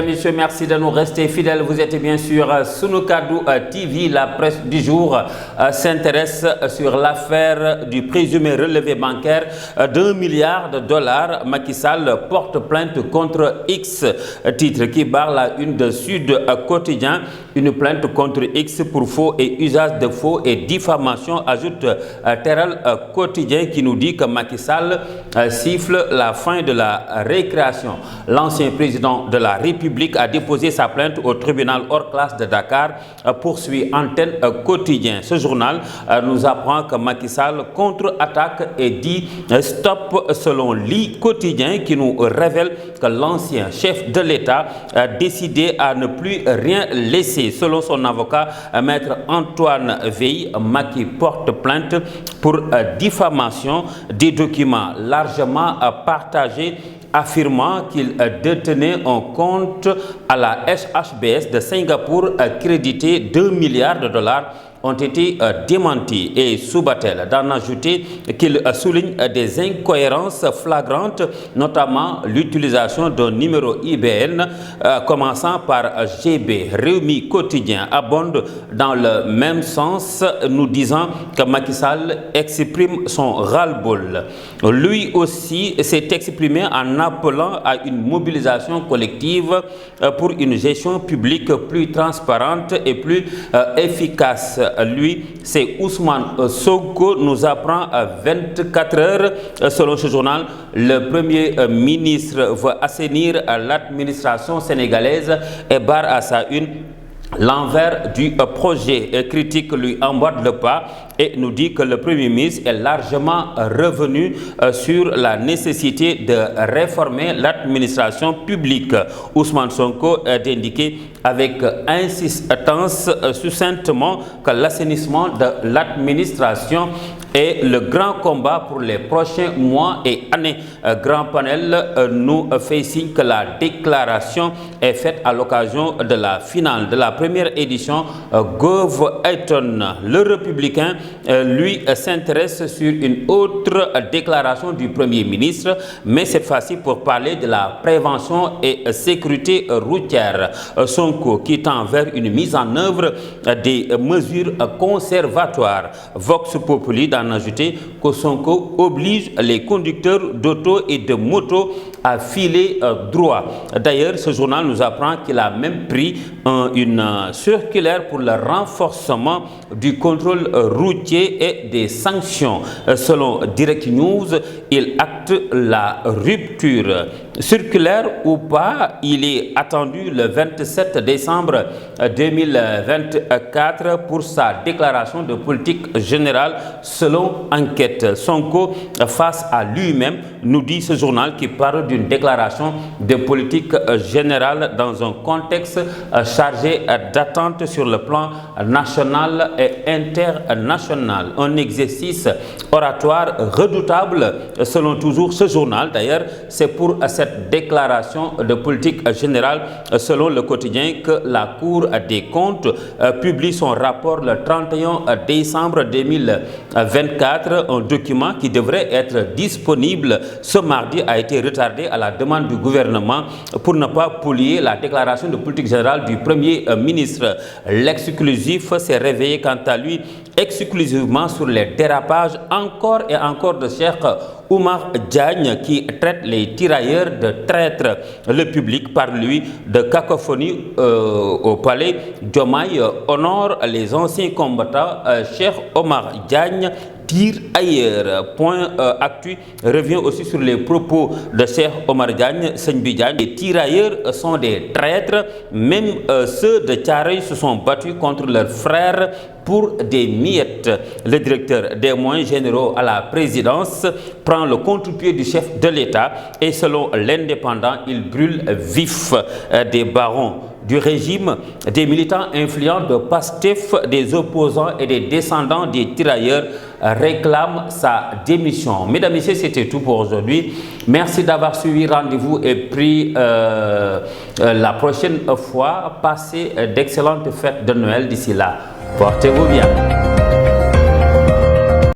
Mesdames, Messieurs, merci de nous rester fidèles. Vous êtes bien sûr Sunu Kaddu TV. La presse du jour s'intéresse sur l'affaire du présumé relevé bancaire d'1 milliard de dollars. Macky Sall porte plainte contre X. Titre qui barre la une de Sud Quotidien. Une plainte contre X pour faux et usage de faux et diffamation, ajoute Teral Quotidien qui nous dit que Macky Sall siffle la fin de la récréation. L'ancien président de la République a déposé sa plainte au tribunal hors classe de Dakar, poursuit Antenne Quotidien. Ce journal nous apprend que Macky Sall contre-attaque et dit stop selon l'I Quotidien qui nous révèle que l'ancien chef de l'État a décidé à ne plus rien laisser. Selon son avocat, maître Antoine Veil, Macky porte plainte pour diffamation des documents largement partagés affirmant qu'il détenait un compte à la HBS de Singapour crédité 2 milliards de dollars ont été démentis. Et Soubatel d'en ajouter qu'il souligne des incohérences flagrantes, notamment l'utilisation d'un numéro IBN commençant par GB. Rewmi Quotidien abonde dans le même sens, nous disant que Macky Sall exprime son ras-le-bol. Lui aussi s'est exprimé en appelant à une mobilisation collective pour une gestion publique plus transparente et plus efficace. Lui, c'est Ousmane Sonko, nous apprend à 24 heures. Selon ce journal, le Premier ministre veut assainir l'administration sénégalaise et barre à sa une l'envers du projet. Critique lui emboîte le pas et nous dit que le Premier ministre est largement revenu sur la nécessité de réformer l'administration publique. Ousmane Sonko a indiqué avec insistance succinctement que l'assainissement de l'administration est le grand combat pour les prochains mois et années. Grand panel nous fait signe que la déclaration est faite à l'occasion de la finale de la première édition Gov Eton. Le républicain, lui, s'intéresse sur une autre déclaration du Premier ministre, mais cette fois-ci pour parler de la prévention et sécurité routière. Sonko qui tend vers une mise en œuvre des mesures conservatoires. Vox Populi d'en ajouter que Sonko oblige les conducteurs d'auto et de moto à filer droit. D'ailleurs, ce journal nous apprend qu'il a même pris une circulaire pour le renforcement du contrôle routier et des sanctions. Selon Direct News, il acte la rupture. Circulaire ou pas, il est attendu le 27 décembre 2024 pour sa déclaration de politique générale selon enquête. Sonko face à lui-même, nous dit ce journal qui parle d'une déclaration de politique générale dans un contexte chargé d'attentes sur le plan national et international. Un exercice oratoire redoutable selon toujours ce journal. D'ailleurs, c'est pour cette déclaration de politique générale selon le quotidien que la Cour des comptes publie son rapport le 31 décembre 2024. Un document qui devrait être disponible ce mardi a été retardé à la demande du gouvernement pour ne pas polluer la déclaration de politique générale du Premier ministre. L'exclusif s'est réveillé quant à lui exclusivement sur les dérapages encore et encore de Cheikh Oumar Diagne qui traite les tirailleurs de traîtres. Le public parle lui de cacophonie au palais. Diomaye honore les anciens combattants. Cheikh Oumar Diagne tire ailleurs. Point actu revient aussi sur les propos de Cheikh Oumar Diagne. Les tirailleurs sont des traîtres. Même ceux de Thiaroye se sont battus contre leurs frères pour des miettes. Le directeur des moyens généraux à la présidence prend le contre-pied du chef de l'État et selon l'Indépendant, il brûle vif. Des barons du régime, des militants influents de PASTEF, des opposants et des descendants des tirailleurs réclament sa démission. Mesdames et messieurs, c'était tout pour aujourd'hui. Merci d'avoir suivi. Rendez-vous et pris la prochaine fois. Passez d'excellentes fêtes de Noël d'ici là. Portez-vous bien.